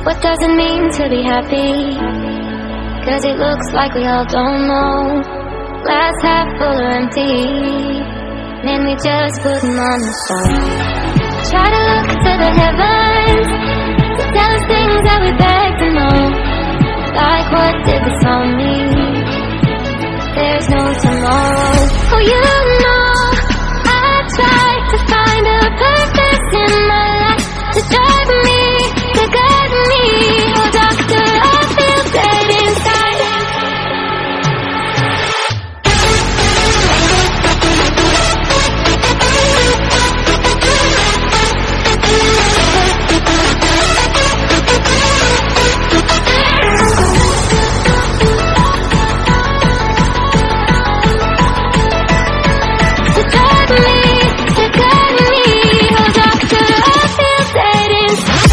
What does it mean to be happy? 'Cause it looks like we all don't know. Glass half full or empty, and we just put them on the show. Try to look to the heavens to tell us things that we beg to know. Like what did this all mean? There's no tomorrow. Oh, you know I tried to find a purpose in my life to drive me, to guide me. Oh, doctor, I feel dead inside. To drive me, to guide me. Oh, doctor, I feel dead inside.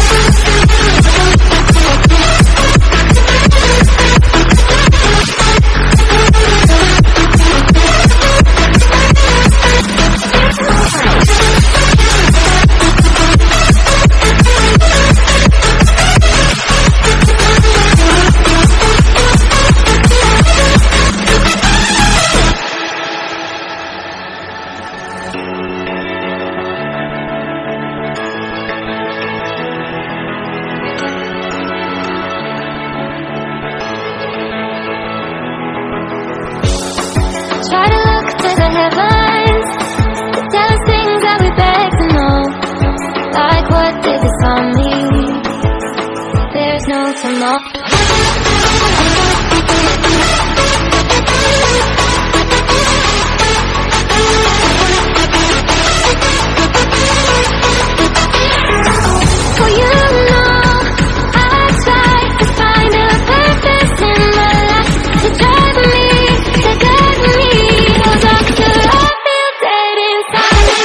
Try to look to the heavens to tell us things that we beg to know. Like what did this all mean? There's no tomorrow. Oh, you know I tried to find a purpose in my life to drive me, to guide me. Oh, doctor, I feel dead inside.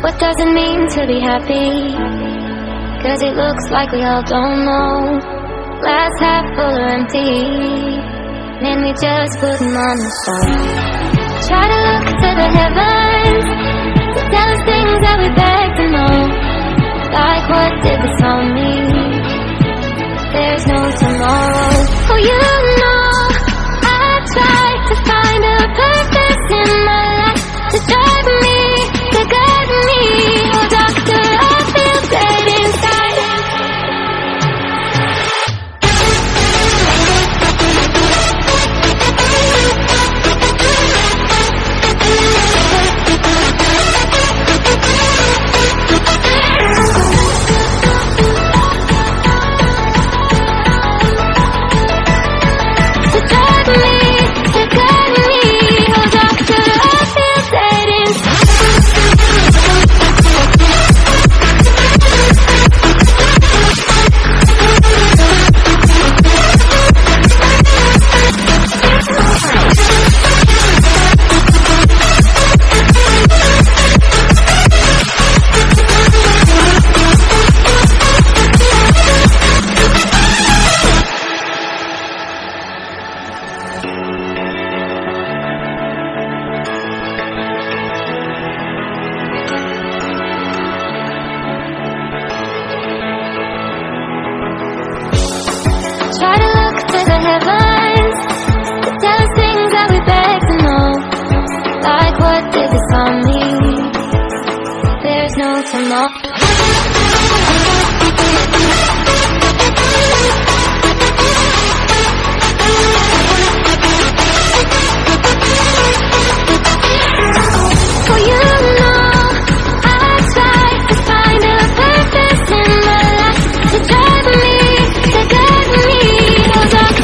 What does it mean to be happy? 'Cause it looks like we all don't know. Glass half full or empty, and we just put them on the show. Try to look to the heavens to tell us things that we beg to know. Like what did this all mean? There's no tomorrow. Oh, you know I tried to find a purpose in my life to drive me, to guide me. Oh, doctor, I feel dead inside. To drive me, to guide me. Oh, doctor, I feel dead inside. Try to look to the heavens to tell us things that we beg to know. Like what did this all mean? There's no tomorrow. Oh, you know I tried to find a purpose in my life to drive me, to guide me. Oh, doctor,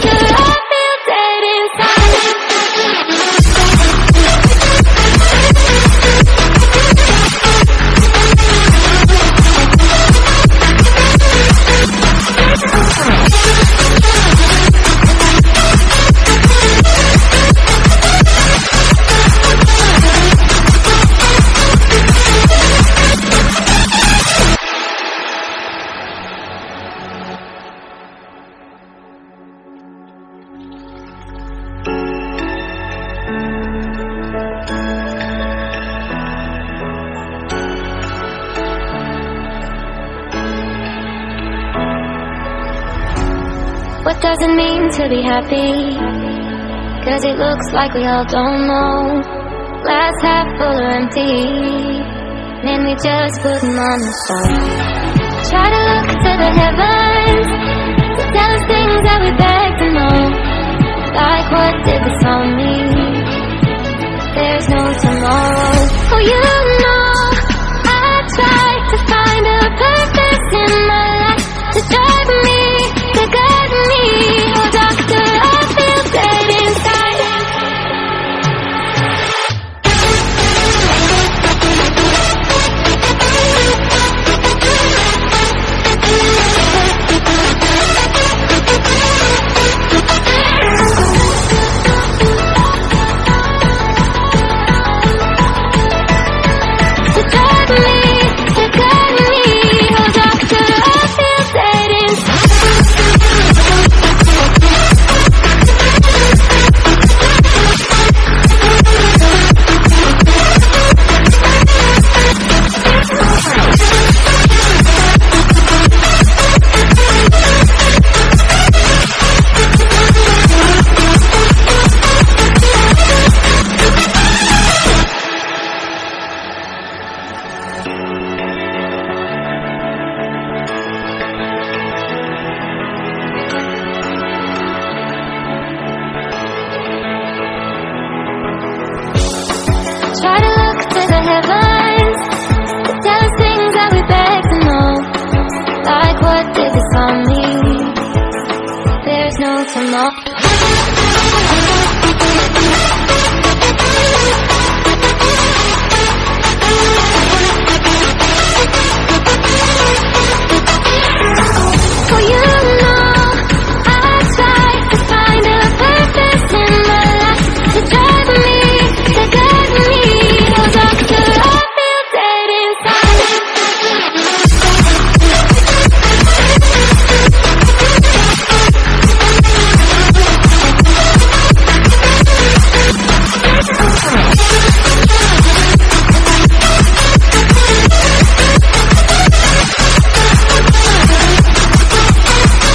What does it mean to be happy? 'Cause it looks like we all don't know. Glass half full or empty, then we just put them on the shelf. Try to look to the heavens to tell us things that we beg to know. Like, what did this all mean? There's no tomorrow. Oh, you know, I tried to find a purpose in my life to drive me, to guide me. Oh, doctor, I feel dead inside. Try to look to the heavens to tell us things that we beg to know. Like, what did this all mean? There's no tomorrow.